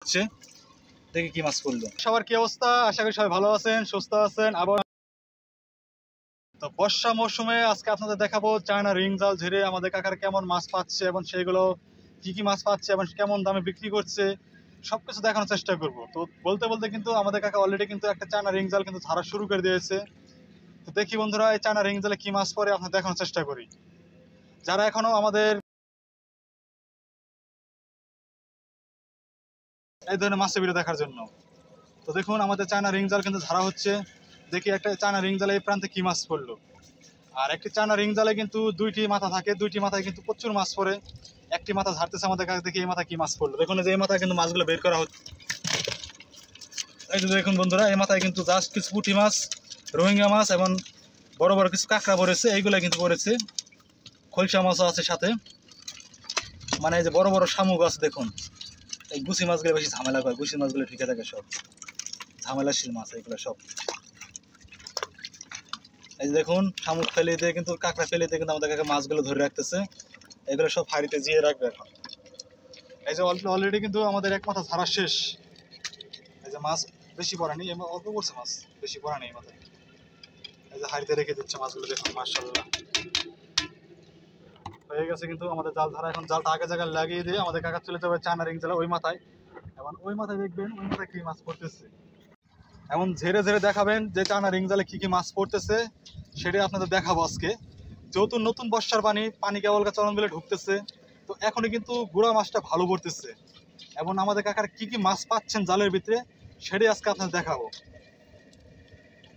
হচ্ছে দেখি কি মাছ পড়লো। সবার কি অবস্থা? আশা করি সবাই ভালো আছেন, সুস্থ আছেন। আবার তো বর্ষা মৌসুমে আজকে আপনাদের দেখাবো চায়না রিং জাল ঝেড়ে আমাদের কাকার কেমন মাছ পাচ্ছে এবং সেগুলো কি কি মাছ পাচ্ছে এবং কেমন দামে বিক্রি করছে সবকিছু দেখানোর চেষ্টা করব। তো বলতে বলতে কিন্তু আমাদের কাকা অলরেডি কিন্তু একটা চায়না রিং জাল কিন্তু ছাড়া শুরু করে দিয়েছে। তো দেখি বন্ধুরা এই চায়না রিং জালে কি মাছ পড়ে আপনাদের দেখানোর চেষ্টা করি। যারা এখনো আমাদের এই ধরনের মাছের ভিডিও দেখার জন্য, তো দেখুন আমাদের চায়না রিং জাল কিন্তু ঝাড়া হচ্ছে। দেখি একটা চায়না রিং জালে এই প্রান্তে কি মাছ পড়লো। আর একটি চায়না রিং জালে কিন্তু দুইটি মাথা থাকে, দুইটি মাথায় কিন্তু প্রচুর মাছ পড়ে। একটি মাথা ঝাড়তেছে আমাদের কাছে, দেখি এই মাথা কি মাছ পড়লো। দেখুন যে এই মাথায় কিন্তু মাছগুলো বের করা হচ্ছে। এই যে দেখুন বন্ধুরা, এই মাথায় কিন্তু জাস্ট কিছু পুঁটি মাছ, রোহিঙ্গা মাছ এবং বড় বড় কিছু কাঁকড়া পড়েছে, এইগুলো কিন্তু পড়েছে। খলসা মাছও আছে সাথে, মানে এই যে বড় বড় শামুক আছে। দেখুন এই গুছি মাছগুলো বেশি ঝামেলা করে, গুছি মাছগুলো ঠিকই থাকে, সব ঝামেলাশীল মাছ এগুলো সব। এই যে দেখুন শামুক ফেলে দিয়ে কিন্তু কাঁকড়া ফেলে দিয়ে কিন্তু আমাদের কাছে মাছগুলো ধরে রাখতেছে। এগুলো সব হাঁড়িতে জিয়ে রাখবে এখন। এই যে অলরেডি কিন্তু আমাদের এক মাথা ছাড়া শেষ। এই যে মাছ বেশি পড়ানি, অল্প পড়ছে মাছ, বেশি পড়া নেই মাথায়। এই যে হাঁড়িতে রেখে দিচ্ছে মাছগুলো, দেখুন মাশাআল্লাহ হয়ে গেছে। কিন্তু আমাদের জাল ধরা, এখন জালটা আগে জায়গায় লাগিয়ে দিয়ে আমাদের কাকা চলে যাবে চায়না রিং জালে ওই মাথায়। এবং ওই মাথায় দেখবেন ওই মাথায় কি মাছ পড়তেছে, এমন ঝেড়ে ঝেড়ে দেখাবেন যে চায়না রিং জালে কি কি মাছ পড়তেছে সেটাই আপনাদের দেখাবো আজকে। যেহেতু নতুন বর্ষার পানি কেবল চরণ বিলে ঢুকতেছে, তো এখনই কিন্তু গুড়া মাছটা ভালো পড়তেছে। এবং আমাদের কাকার কি কি মাছ পাচ্ছেন জালের ভিতরে সেটাই আজকে আপনাদের দেখাবো।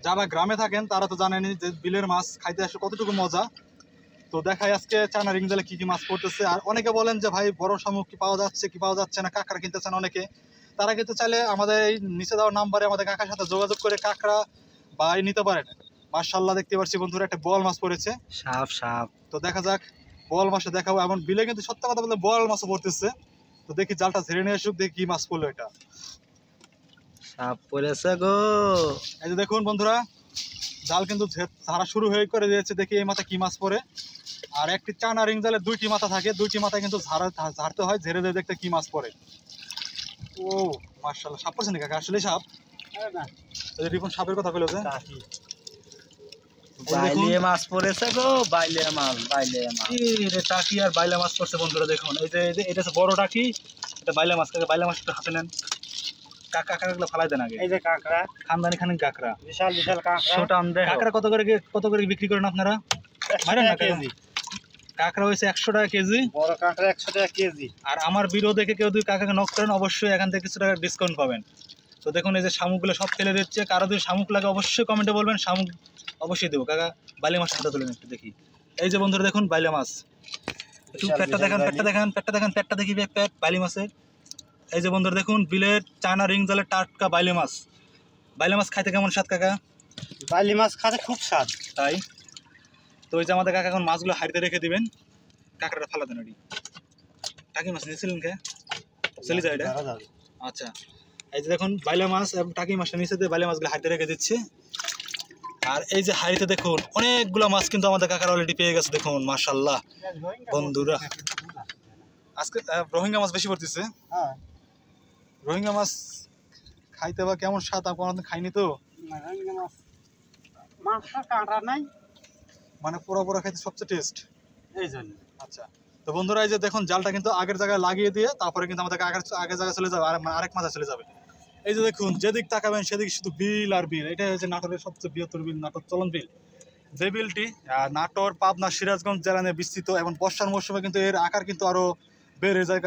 যারা গ্রামে থাকেন তারা তো জানেনই যে বিলের মাছ খাইতে আসলে কতটুকু মজা। তো দেখাই আজকে চায়না রিং জালে কি কি মাছ পড়তেছে। আর অনেকে বলেন যে ভাই বড় শামুক কি পাওয়া যাচ্ছে কি পাওয়া যাচ্ছে না, কাঁকড়া কিনতেছেন অনেকে। তারা কিন্তু চাইলে আমাদের এই নিচে দেওয়ার নাম্বারে আমাদের কাকার সাথে যোগাযোগ করে কাঁকড়া বা নিতে পারেন। মাশাআল্লাহ দেখতে পাচ্ছি বন্ধুরা একটা বোয়াল মাছ পড়েছে, সাপ সাপ। তো দেখা যাক বোয়াল মাছটা দেখাবো। এমন বিলে কিন্তু সত্য কথা বলতে বোয়াল মাছও পড়তেছে। তো দেখি জালটা ঝেড়ে নিয়ে আসুক, দেখি কি মাছ পড়লো। এটা সাপ পড়েছে গো। এই যে দেখুন বন্ধুরা জাল কিন্তু ঝাড়া শুরু হয়ে করে দিয়েছে, দেখি এই মাথা কি মাছ পড়ে। আর একটি চায়না রিং জালে দুইটি মাথা থাকে, দুইটি মাথায় কিন্তু ঝাড়তে হয়, ঝেড়ে দিয়ে দেখতে কি মাছ পড়ে। ও মাশাআল্লাহ, সাপ পড়ছে নাকি কাকা? আসলে সাপ না, এই রিপন সাপের কথা কইলো যে বাইলে মাছ পড়েছে গো, বাইলে মাছ, বাইলে মাছ। রে টাকি আর বাইলা মাছ পড়ছে বন্ধুরা। দেখুন এই যে এটা হচ্ছে বড় টাকি, এটা বাইলা মাছ। কাকা বাইলা মাছ একটু হাতে নেন, কাঁকড়াগুলো ফালাই দেন আগে। এই যে কাঁকড়া, খানদানি খানিক কাঁকড়া, বিশাল বিশাল কাঁকড়া। ছোটান দেখ কাঁকড়া কত করে বিক্রি করেন আপনারা? মারেন না কেজি? কাঁকড়া হয়েছে 100 টাকা কেজি, বড় কাঁকড়া 100 টাকা কেজি। আর আমার ভিডিও দেখে কেউ যদি কাকাকে নক করেন অবশ্যই এখান থেকে কিছু টাকা ডিসকাউন্ট পাবেন। তো দেখুন এই যে শামুকগুলো সব ফেলে দিচ্ছে, কারো যদি শামুক লাগে অবশ্যই কমেন্টে বলবেন, শামুক অবশ্যই দেবো। কাকা বাইলে মাছ হাতে তুলেন একটু দেখি। এই যে বন্ধুরা দেখুন বাইলে মাছ, একটু পেটটা দেখেন, পেটটা দেখি পেট বাইলে মাছের। এই যে বন্ধুরা দেখুন বিলের চায়না রিং জালের টাটকা বাইলে মাছ। বাইলে মাছ খাইতে কেমন স্বাদ কাকা? বাইলে মাছ খাতে খুব স্বাদ। তাই তো ওই যে আমাদের কাকা এখন মাছগুলো হাড়িতে রেখে দিবেন, কাঁকড়াটা ফালা দেন। ওটি টাকি মাছ নিয়েছিলেন কে? চলে যায় এটা। আচ্ছা এই যে দেখুন বাইলা মাছ এবং টাকি মাছটা নিচে দিয়ে বাইলা মাছগুলো হাড়িতে রেখে দিচ্ছে। আর এই যে হাড়িতে দেখুন অনেকগুলো মাছ কিন্তু আমাদের কাকার অলরেডি পেয়ে গেছে। দেখুন মাশাআল্লাহ বন্ধুরা, আজকে রোহিঙ্গা মাছ বেশি পড়তেছে। রোহিঙ্গা মাছ খাইতে বা কেমন স্বাদ, আমি কোনোদিন খাইনি তো। মানে পোড়া পোড়া খাইতে সবচেয়ে টেস্ট এই জন্য। আচ্ছা তো বন্ধুরা এই যে দেখুন জালটা কিন্তু আগের জায়গায় লাগিয়ে দিয়ে তারপরে কিন্তু আমাদের আগের জায়গায় চলে যাবে, আরেক মাথায় চলে যাবে। এই যে দেখুন যেদিক তাকাবেন সেদিক শুধু বিল আর বিল। এটা হচ্ছে নাটোরের সবচেয়ে বৃহত্তর বিল, নাটোর চলন বিল। যে বিলটি নাটোর, পাবনা, সিরাজগঞ্জ জেলা নিয়ে বিস্তৃত এবং বর্ষার মৌসুমে কিন্তু এর আকার কিন্তু আরো বেড়ে যায়।